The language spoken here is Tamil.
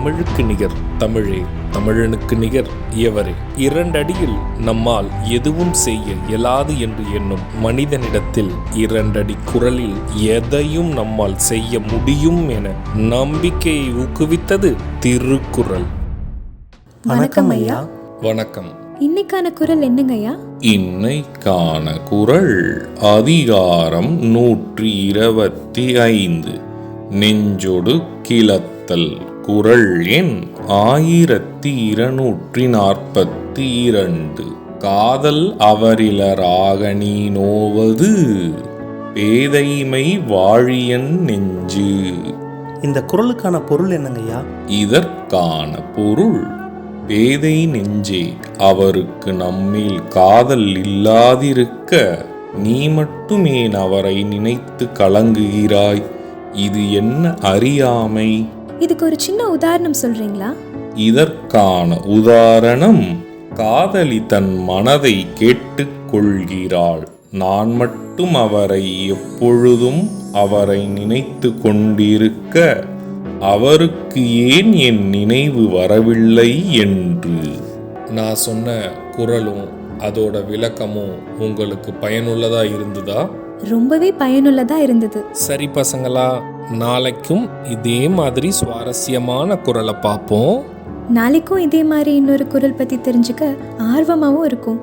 தமிழுக்கு நிகர் தமிழே, தமிழனுக்கு நிகர் எவரே. 2 அடியில் நம்மால் எதுவும் செய்ய இயலாது என்று எண்ணும் மனிதனிடத்தில் 2 அடி குரலில் எதையும் நம்மால் செய்ய முடியும் என நம்பிக்கையை ஊக்குவித்தது திருக்குறள். வணக்கம் ஐயா. வணக்கம். இன்னைக்கான குறள் என்னங்க ஐயா? இன்னைக்கான குறள் அதிகாரம் 125 நெஞ்சொடு கிளத்தல். குறள் எண் 1242. காதல் அவரிலராக நீ நோவது பேதைமை வாழியன் நெஞ்சு. இந்த குறளுக்கான பொருள் என்னங்க ஐயா? இதற்கான பொருள், பேதை நெஞ்சே, அவருக்கு நம்மேல் காதல் இல்லாதிருக்க நீ மட்டுமேன் அவரை நினைத்து கலங்குகிறாய்? இது என்ன அறியாமை? இதுக்கு ஒரு சின்ன உதாரணம் சொல்றீங்களா? இதற்கான உதாரணம், காதலி தன் மனதை கேட்டுக்கொள்கிறாள். நான் மட்டும் அவரை எப்பொழுதும் அவரை நினைத்து கொண்டிருக்க அவருக்கு ஏன் என் நினைவு வரவில்லை என்று. நான் சொன்ன குறளும் அதோட விளக்கமும் உங்களுக்கு பயனுள்ளதா இருந்ததா? ரொம்பவே பயனுள்ளதா இருந்தது. சரி பசங்களா, நாளைக்கும் இதே மாதிரி சுவாரஸ்யமான குறளை பார்ப்போம். நாளைக்கும் இதே மாதிரி இன்னொரு குறள் பத்தி தெரிஞ்சுக்க ஆர்வமாவும் இருக்கும்.